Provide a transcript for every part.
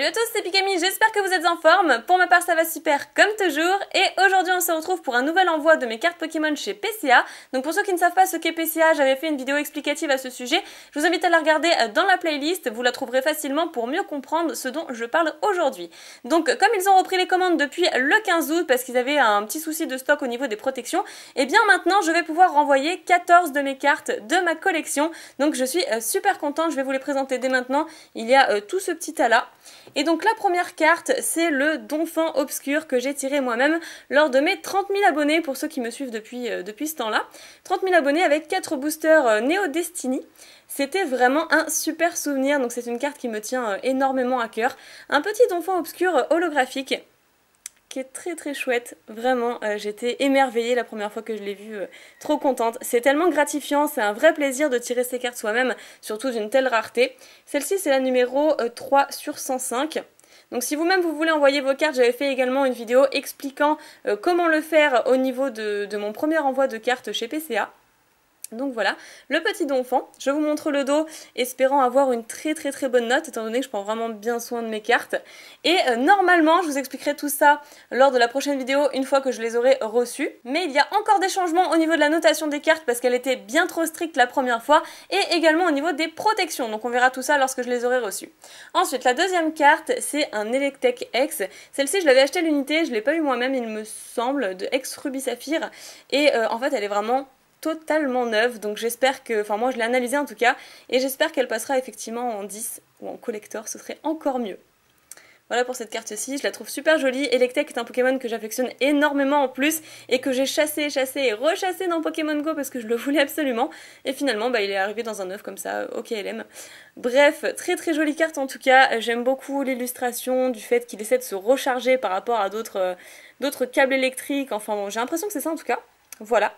Salut à tous, c'est Pikami, j'espère que vous êtes en forme. Pour ma part ça va super comme toujours et aujourd'hui on se retrouve pour un nouvel envoi de mes cartes Pokémon chez PCA. Donc pour ceux qui ne savent pas ce qu'est PCA, j'avais fait une vidéo explicative à ce sujet. Je vous invite à la regarder dans la playlist, vous la trouverez facilement pour mieux comprendre ce dont je parle aujourd'hui. Donc comme ils ont repris les commandes depuis le 15 août parce qu'ils avaient un petit souci de stock au niveau des protections, et bien maintenant je vais pouvoir renvoyer 14 de mes cartes de ma collection. Donc je suis super contente, je vais vous les présenter dès maintenant. Il y a tout ce petit tas là. Et donc la première carte, c'est le Donphan Obscur que j'ai tiré moi-même lors de mes 30 000 abonnés, pour ceux qui me suivent depuis ce temps-là. 30 000 abonnés avec 4 boosters Neo Destiny. C'était vraiment un super souvenir, donc c'est une carte qui me tient énormément à cœur. Un petit Donphan Obscur holographique qui est très très chouette, vraiment j'étais émerveillée la première fois que je l'ai vu, trop contente. C'est tellement gratifiant, c'est un vrai plaisir de tirer ces cartes soi-même, surtout d'une telle rareté. Celle-ci c'est la numéro 3 sur 105. Donc si vous-même vous voulez envoyer vos cartes, j'avais fait également une vidéo expliquant comment le faire au niveau de mon premier envoi de cartes chez PCA. Donc voilà, le petit Donphan, je vous montre le dos, espérant avoir une très bonne note, étant donné que je prends vraiment bien soin de mes cartes. Et normalement, je vous expliquerai tout ça lors de la prochaine vidéo, une fois que je les aurai reçues. Mais il y a encore des changements au niveau de la notation des cartes, parce qu'elle était bien trop stricte la première fois, et également au niveau des protections, donc on verra tout ça lorsque je les aurai reçues. Ensuite, la deuxième carte, c'est un Electek X. Celle-ci, je l'avais acheté à l'unité, je ne l'ai pas eu moi-même, il me semble, de X Ruby Saphir, et en fait, elle est vraiment totalement neuve, donc j'espère que, enfin moi je l'ai analysée en tout cas, et j'espère qu'elle passera effectivement en 10 ou en collector, ce serait encore mieux. Voilà pour cette carte-ci, je la trouve super jolie. Electek est un Pokémon que j'affectionne énormément en plus, et que j'ai chassé et rechassé dans Pokémon Go parce que je le voulais absolument, et finalement bah, il est arrivé dans un œuf comme ça, ok LM. Bref, très jolie carte en tout cas, j'aime beaucoup l'illustration du fait qu'il essaie de se recharger par rapport à d'autres câbles électriques, enfin bon, j'ai l'impression que c'est ça en tout cas, voilà.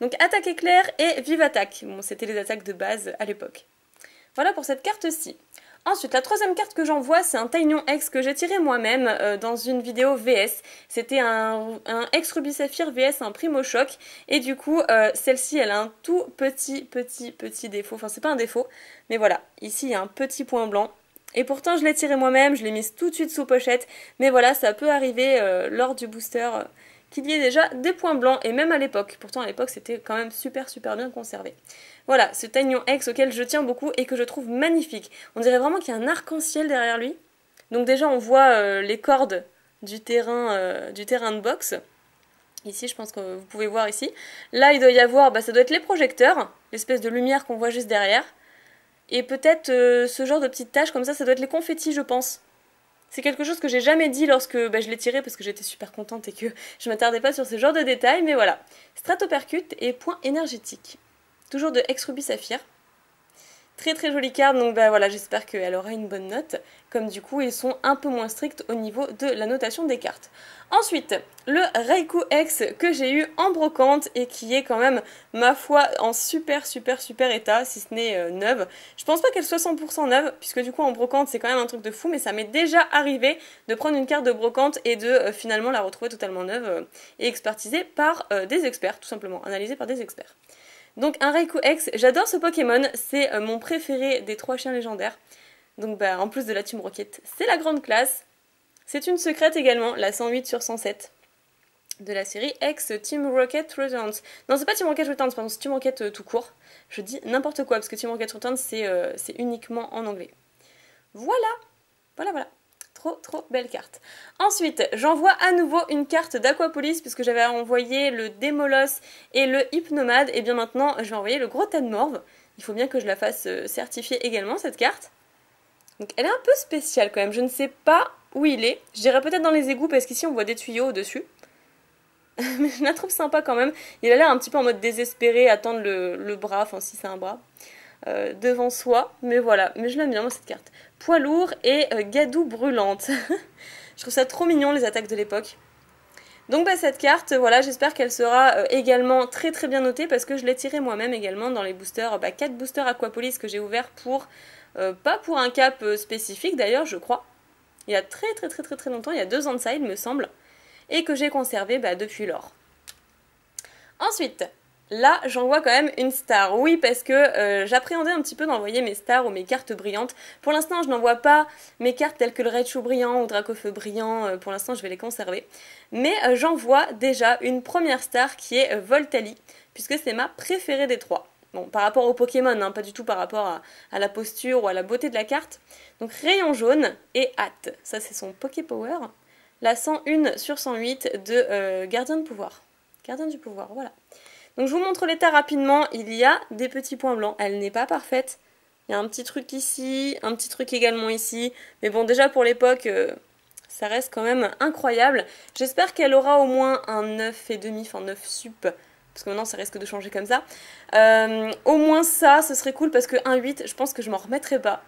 Donc attaque éclair et vive attaque. Bon, c'était les attaques de base à l'époque. Voilà pour cette carte-ci. Ensuite, la troisième carte que j'envoie, c'est un Taignon X que j'ai tiré moi-même dans une vidéo VS. C'était un X Ruby Saphir VS, un Primo Choc. Et du coup, celle-ci, elle a un tout petit défaut. Enfin, c'est pas un défaut, mais voilà. Ici, il y a un petit point blanc. Et pourtant, je l'ai tiré moi-même, je l'ai mise tout de suite sous pochette. Mais voilà, ça peut arriver lors du booster qu'il y ait déjà des points blancs, et même à l'époque. Pourtant, à l'époque, c'était quand même super bien conservé. Voilà, ce Taignon X auquel je tiens beaucoup et que je trouve magnifique. On dirait vraiment qu'il y a un arc-en-ciel derrière lui. Donc déjà, on voit les cordes du terrain de boxe. Ici, je pense que vous pouvez voir ici. Là, il doit y avoir, ça doit être les projecteurs, l'espèce de lumière qu'on voit juste derrière. Et peut-être ce genre de petites taches comme ça doit être les confettis, je pense. C'est quelque chose que j'ai jamais dit lorsque je l'ai tiré parce que j'étais super contente et que je m'attardais pas sur ce genre de détails, mais voilà. Stratopercute et point énergétique. Toujours de X Ruby Saphir. Très jolie carte, donc voilà, j'espère qu'elle aura une bonne note, comme du coup ils sont un peu moins stricts au niveau de la notation des cartes. Ensuite, le Raikou X que j'ai eu en brocante et qui est quand même, ma foi, en super état, si ce n'est neuve. Je pense pas qu'elle soit 100% neuve, puisque du coup en brocante c'est quand même un truc de fou, mais ça m'est déjà arrivé de prendre une carte de brocante et de finalement la retrouver totalement neuve et expertisée par des experts, tout simplement, analysée par des experts. Donc un Raikou X, j'adore ce Pokémon, c'est mon préféré des 3 chiens légendaires. Donc en plus de la Team Rocket, c'est la grande classe. C'est une secrète également, la 108 sur 107 de la série X Team Rocket Returns. Non, c'est pas Team Rocket Returns, pardon, c'est Team Rocket tout court. Je dis n'importe quoi parce que Team Rocket Returns c'est uniquement en anglais. Voilà. Trop belle carte. Ensuite, j'envoie à nouveau une carte d'Aquapolis puisque j'avais envoyé le Démolos et le Hypnomade. Et bien maintenant, je vais envoyer le gros Tadmorve. Il faut bien que je la fasse certifier également, cette carte. Donc elle est un peu spéciale quand même. Je ne sais pas où il est. Je dirais peut-être dans les égouts parce qu'ici on voit des tuyaux au-dessus. Mais je la trouve sympa quand même. Il a l'air un petit peu en mode désespéré, attendre le bras, enfin si c'est un bras. Devant soi, mais voilà, mais je l'aime bien moi cette carte. Poids lourd et Gadou brûlante. Je trouve ça trop mignon les attaques de l'époque. Donc cette carte, voilà, j'espère qu'elle sera également très bien notée parce que je l'ai tirée moi-même également dans les boosters, 4 boosters Aquapolis que j'ai ouverts pour, pas pour un cap spécifique d'ailleurs je crois, il y a très longtemps, il y a 2 ans de ça il me semble, et que j'ai conservé depuis lors. Ensuite, là j'envoie quand même une star. Oui, parce que j'appréhendais un petit peu d'envoyer mes stars ou mes cartes brillantes. Pour l'instant je n'envoie pas mes cartes telles que le Raichu brillant ou Dracofeu brillant, pour l'instant je vais les conserver. Mais j'envoie déjà une première star qui est Voltali, puisque c'est ma préférée des trois. Bon, par rapport au Pokémon, hein, pas du tout par rapport à la posture ou à la beauté de la carte. Donc Rayon Jaune et Hâte, ça c'est son Poképower. La 101 sur 108 de Gardien de Pouvoir. Gardien du Pouvoir, voilà. Donc je vous montre l'état rapidement, il y a des petits points blancs, elle n'est pas parfaite. Il y a un petit truc ici, un petit truc également ici. Mais bon, déjà pour l'époque, ça reste quand même incroyable. J'espère qu'elle aura au moins un 9,5, enfin 9 sup. Parce que maintenant ça risque de changer comme ça. Au moins ça, ce serait cool parce que 1,8, je pense que je m'en remettrai pas.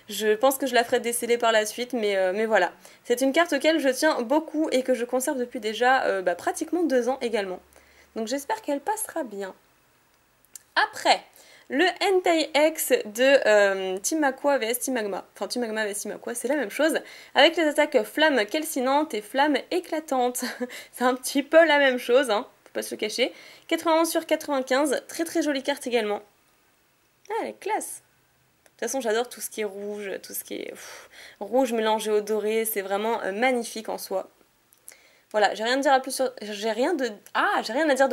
Je pense que je la ferai déceler par la suite, mais voilà. C'est une carte auquel je tiens beaucoup et que je conserve depuis déjà pratiquement 2 ans également. Donc j'espère qu'elle passera bien. Après, le Entei X de Team Aqua vs Team Magma. Enfin, Team Magma vs Team Aqua, c'est la même chose. Avec les attaques flamme calcinante et flamme éclatante. C'est un petit peu la même chose, hein. Pas se le cacher. 91 sur 95, très très jolie carte également. Ah, elle est classe. De toute façon, j'adore tout ce qui est rouge, tout ce qui est rouge mélangé au doré, c'est vraiment magnifique en soi. Voilà, j'ai rien à dire de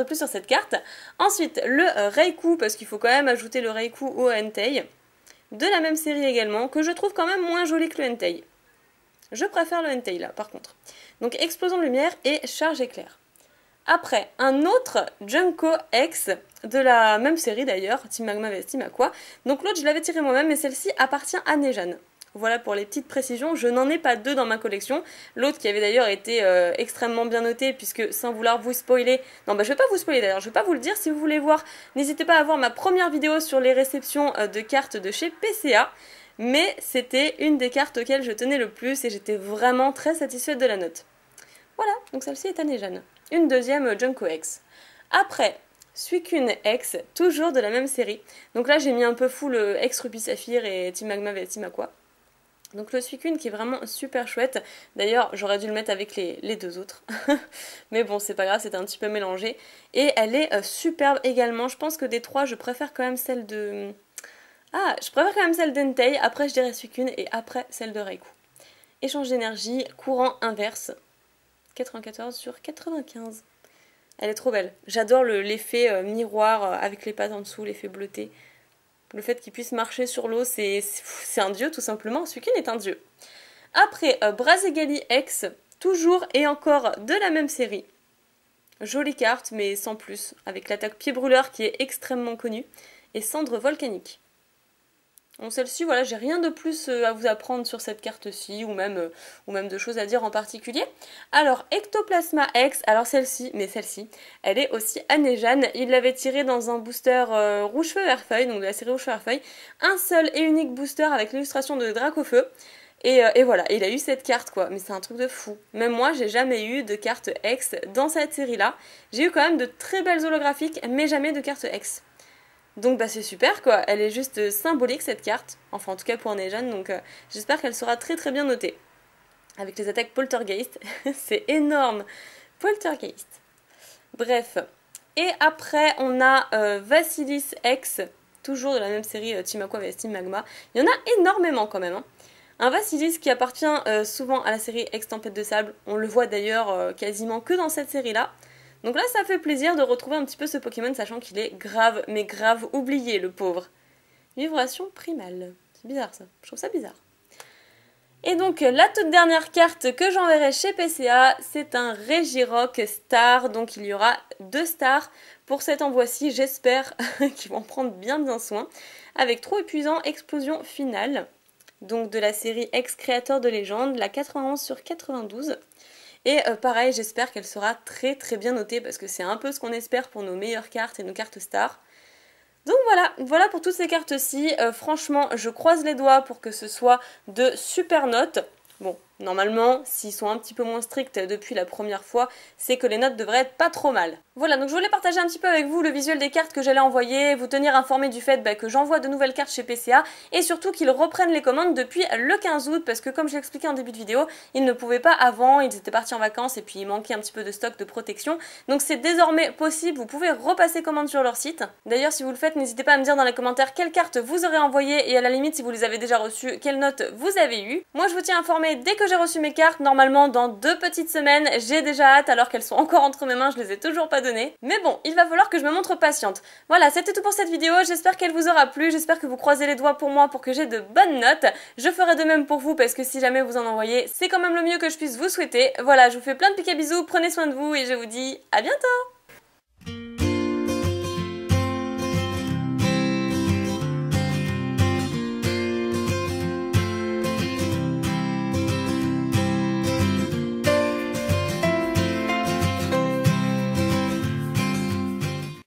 plus sur cette carte. Ensuite, le Raikou, parce qu'il faut quand même ajouter le Raikou au Entei, de la même série également, que je trouve quand même moins joli que le Entei. Je préfère le Entei là, par contre. Donc, explosion de lumière et charge éclair. Après, un autre Junko X, de la même série d'ailleurs, Team Magma vs Team Aqua. Donc l'autre, je l'avais tiré moi-même, mais celle-ci appartient à Nejan. Voilà pour les petites précisions, je n'en ai pas 2 dans ma collection. L'autre qui avait d'ailleurs été extrêmement bien noté, puisque sans vouloir vous spoiler... Non, bah je vais pas vous spoiler d'ailleurs, je vais pas vous le dire. Si vous voulez voir, n'hésitez pas à voir ma première vidéo sur les réceptions de cartes de chez PCA. Mais c'était une des cartes auxquelles je tenais le plus et j'étais vraiment très satisfaite de la note. Voilà, donc celle-ci est à Nejan. Une deuxième Junko X. Après, Suicune X, toujours de la même série. Donc là, j'ai mis un peu full X Ruby Saphir et Team Magma vs Team Aqua. Donc le Suicune qui est vraiment super chouette. D'ailleurs, j'aurais dû le mettre avec les 2 autres. Mais bon, c'est pas grave, c'était un petit peu mélangé. Et elle est superbe également. Je pense que des 3, je préfère quand même celle de... Ah, je préfère quand même celle d'Entei. Après, je dirais Suicune et après celle de Raikou. Échange d'énergie, courant inverse. 94 sur 95. Elle est trop belle. J'adore l'effet miroir avec les pattes en dessous, l'effet bleuté. Le fait qu'il puisse marcher sur l'eau, c'est un dieu tout simplement. Suicune est un dieu. Après, Brazegali X, toujours et encore de la même série. Jolie carte, mais sans plus. Avec l'attaque pied brûleur qui est extrêmement connue. Et cendre volcanique. Bon, celle-ci, voilà, j'ai rien de plus à vous apprendre sur cette carte-ci, ou même de choses à dire en particulier. Alors, Ectoplasma X, alors celle-ci, elle est aussi à Nejan. Il l'avait tirée dans un booster rouge-feu vert-feuille, donc de la série rouge-feu vert-feuille. Un seul et unique booster avec l'illustration de Dracofeu. Et voilà, il a eu cette carte quoi, mais c'est un truc de fou. Même moi, j'ai jamais eu de carte X dans cette série-là. J'ai eu quand même de très belles holographiques, mais jamais de carte X. Donc bah c'est super quoi, elle est juste symbolique cette carte, enfin en tout cas pour Nejan, donc j'espère qu'elle sera très très bien notée. Avec les attaques Poltergeist, c'est énorme, Poltergeist. Bref, et après on a Vassilis X, toujours de la même série Team Aqua vs Team Magma. Il y en a énormément quand même, hein. Un Vassilis qui appartient souvent à la série X Tempête de Sable, on le voit d'ailleurs quasiment que dans cette série-là. Donc là, ça fait plaisir de retrouver un petit peu ce Pokémon, sachant qu'il est grave, mais grave oublié, le pauvre. Vibration primale. C'est bizarre, ça. Je trouve ça bizarre. Et donc, la toute dernière carte que j'enverrai chez PCA, c'est un Regirock Star. Donc, il y aura 2 stars pour cet envoi-ci. J'espère qu'ils vont prendre bien soin. Avec trop épuisant, explosion finale. Donc, de la série Ex-Créateur de légende, la 91 sur 92. Et pareil, j'espère qu'elle sera très très bien notée parce que c'est un peu ce qu'on espère pour nos meilleures cartes et nos cartes stars. Donc voilà pour toutes ces cartes-ci. Franchement, je croise les doigts pour que ce soit de super notes. Bon, Normalement, s'ils sont un petit peu moins stricts depuis la première fois, c'est que les notes devraient être pas trop mal. Voilà, donc je voulais partager un petit peu avec vous le visuel des cartes que j'allais envoyer, vous tenir informé du fait que j'envoie de nouvelles cartes chez PCA et surtout qu'ils reprennent les commandes depuis le 15 août parce que comme je l'ai expliqué en début de vidéo, ils ne pouvaient pas avant, ils étaient partis en vacances et puis il manquait un petit peu de stock de protection. Donc c'est désormais possible, vous pouvez repasser commande sur leur site. D'ailleurs, si vous le faites, n'hésitez pas à me dire dans les commentaires quelles cartes vous aurez envoyées et à la limite, si vous les avez déjà reçues, quelles notes vous avez eues. Moi, je vous tiens informé dès que j'ai reçu mes cartes. Normalement, dans 2 petites semaines, j'ai déjà hâte alors qu'elles sont encore entre mes mains, je les ai toujours pas données. Mais bon, il va falloir que je me montre patiente. Voilà, c'était tout pour cette vidéo, j'espère qu'elle vous aura plu, j'espère que vous croisez les doigts pour moi pour que j'ai de bonnes notes. Je ferai de même pour vous parce que si jamais vous en envoyez, c'est quand même le mieux que je puisse vous souhaiter. Voilà, je vous fais plein de piquets bisous, prenez soin de vous et je vous dis à bientôt!